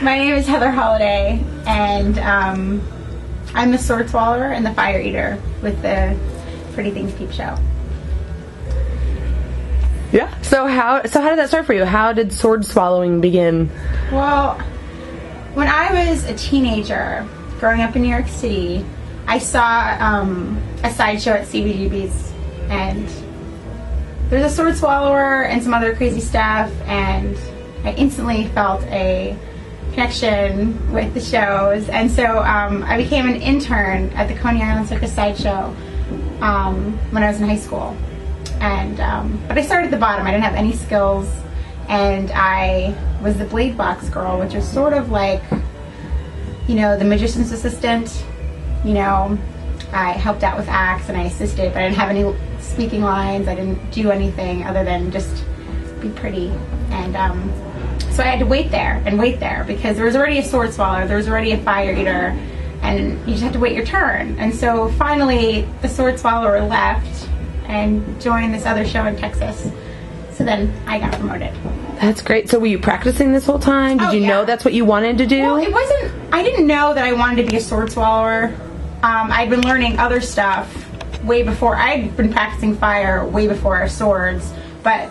My name is Heather Holliday, and I'm the sword swallower and the fire eater with the Pretty Things Peepshow. Yeah. So how did that start for you? How did sword swallowing begin? Well, when I was a teenager, growing up in New York City, I saw a sideshow at CBGB's, and there's a sword swallower and some other crazy stuff, and I instantly felt a connection with the shows, and so I became an intern at the Coney Island Circus Sideshow when I was in high school. And but I started at the bottom. I didn't have any skills, and I was the blade box girl, which is sort of like, you know, the magician's assistant. You know, I helped out with acts and I assisted, but I didn't have any speaking lines. I didn't do anything other than just be pretty. And so I had to wait there because there was already a sword swallower, there was already a fire eater, and you just had to wait your turn. And so finally the sword swallower left and joined this other show in Texas. So then I got promoted. That's great. So were you practicing this whole time? Did you know that's what you wanted to do? Well, I didn't know that I wanted to be a sword swallower. I'd been learning other stuff way before. I'd been practicing fire way before swords, but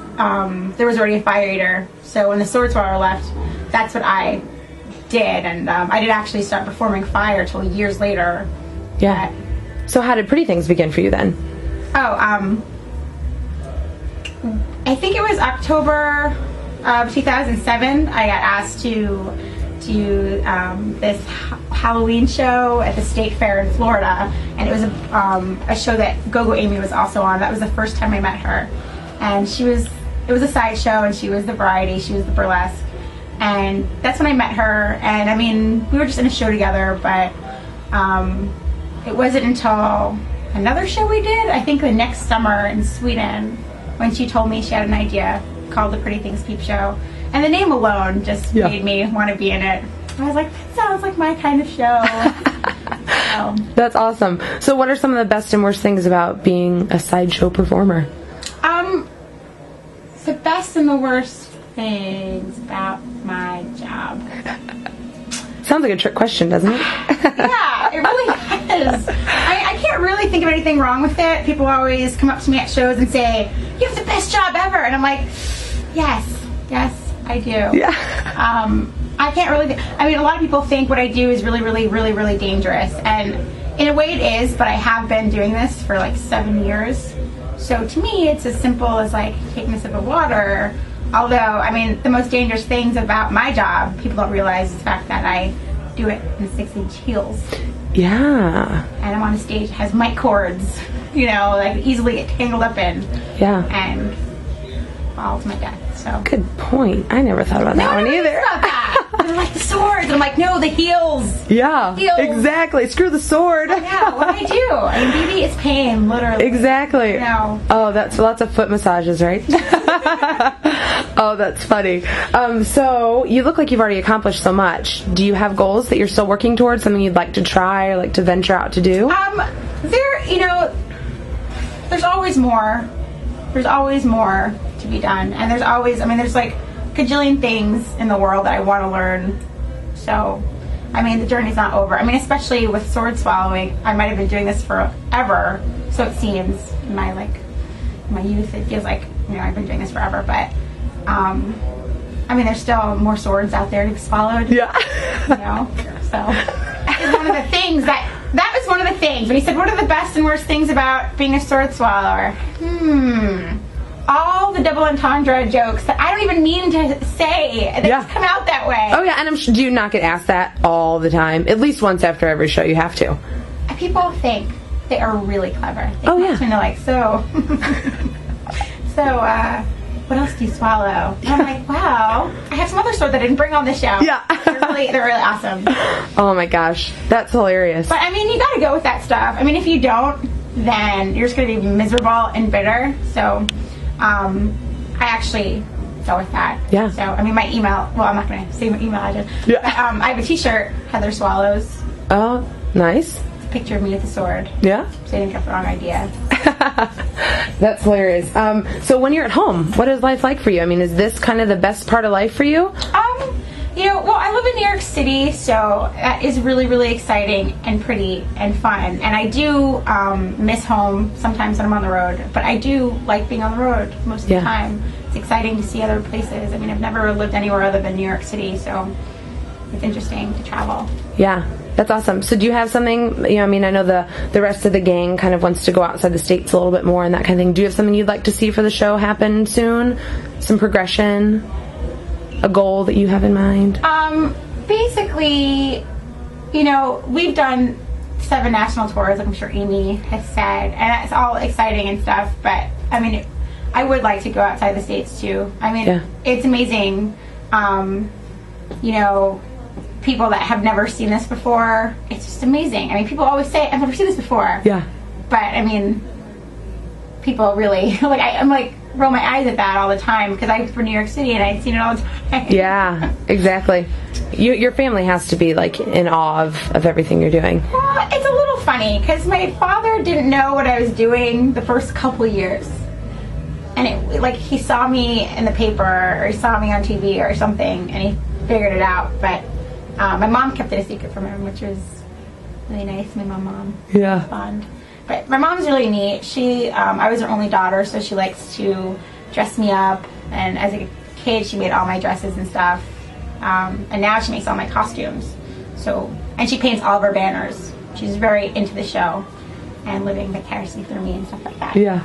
there was already a fire eater. So when the sword swallower left, that's what I did. And I didn't actually start performing fire till years later. Yeah. So how did Pretty Things begin for you then? Oh, I think it was October of 2007. I got asked to do this Halloween show at the State Fair in Florida, and it was a show that Go-Go Amy was also on. That was the first time I met her, and it was a sideshow, and she was the variety, she was the burlesque, and that's when I met her. And I mean, we were just in a show together, but it wasn't until another show we did, I think the next summer in Sweden, when she told me she had an idea called the Pretty Things Peepshow. And the name alone just made me want to be in it. I was like, that sounds like my kind of show. That's awesome. So what are some of the best and worst things about being a sideshow performer? The best and the worst things about my job. Sounds like a trick question, doesn't it? Yeah, it really does. I can't really think of anything wrong with it. People always come up to me at shows and say, you have the best job ever. And I'm like, yes, I do. Yeah. I can't really I mean, a lot of people think what I do is really, really, really, really dangerous. And in a way it is, but I have been doing this for like 7 years. So to me, it's as simple as like taking a sip of water. Although, I mean, the most dangerous things about my job, people don't realize the fact that I do it in 6-inch heels. Yeah. And I'm on a stage that has mic cords, you know, that I could easily get tangled up in. Yeah. And fall to my death. So good point. I never thought about that one either. About that. They're like the swords. I'm like, no, the heels. Yeah. Heels. Exactly. Screw the sword. Yeah. What do I do? I mean, baby, it's pain, literally. Exactly. You know. Oh, that's lots of foot massages, right? Oh, that's funny. So you look like you've already accomplished so much. Do you have goals that you're still working towards? Something you'd like to try or like to venture out to do? There's always more. There's always more to be done, and there's always, I mean, there's like gajillion things in the world that I want to learn. So, I mean, the journey's not over. I mean, especially with sword swallowing, I might have been doing this forever. So it seems in my youth, it feels like, you know, I've been doing this forever. But I mean, there's still more swords out there to be swallowed. Yeah. You know, so it's one of the things that was one of the things when he said, what are the best and worst things about being a sword swallower? All the double entendre jokes that I don't even mean to say, they just come out that way. Oh yeah, and do you not get asked that all the time? At least once after every show you have to. People think they are really clever. They come to me like, so what else do you swallow? And I'm like, wow, I have some other sword that I didn't bring on the show. Yeah. They're really awesome. Oh my gosh, that's hilarious. But I mean, you gotta go with that stuff. I mean, if you don't, then you're just gonna be miserable and bitter. So I actually go with that. Yeah. So I mean, my email, well, I'm not gonna say my email address. Yeah. But, I have a t-shirt, Heather Swallows. Oh, nice. It's a picture of me with a sword. Yeah. So I didn't get the wrong idea. That's hilarious. So when you're at home, what is life like for you? I mean, is this kind of the best part of life for you? Well, I live in New York City, so that is really, really exciting and pretty and fun. And I do miss home sometimes when I'm on the road, but I do like being on the road most of the time. It's exciting to see other places. I mean, I've never lived anywhere other than New York City, so it's interesting to travel. Yeah, that's awesome. So do you have something, I mean, I know the rest of the gang kind of wants to go outside the States a little bit more and that kind of thing. Do you have something you'd like to see for the show happen soon? Some progression? A goal that you have in mind? Basically, we've done 7 national tours, like I'm sure Amy has said, and it's all exciting and stuff, but, I mean, I would like to go outside the States, too. I mean, it's amazing, people that have never seen this before, it's just amazing. I mean, people always say, I've never seen this before. Yeah. But, I mean, people really, I'm like, roll my eyes at that all the time because I'm from New York City and I'd seen it all the time. Yeah, exactly. Your family has to be like in awe of everything you're doing. Well, it's a little funny because my father didn't know what I was doing the first couple years, and he saw me in the paper or he saw me on TV or something, and he figured it out. But my mom kept it a secret from him, which was really nice. My mom, yeah, fond. But my mom's really neat. I was her only daughter, so she likes to dress me up. And as a kid, she made all my dresses and stuff. And now she makes all my costumes. And she paints all of her banners. She's very into the show and living vicariously through me and stuff like that. Yeah.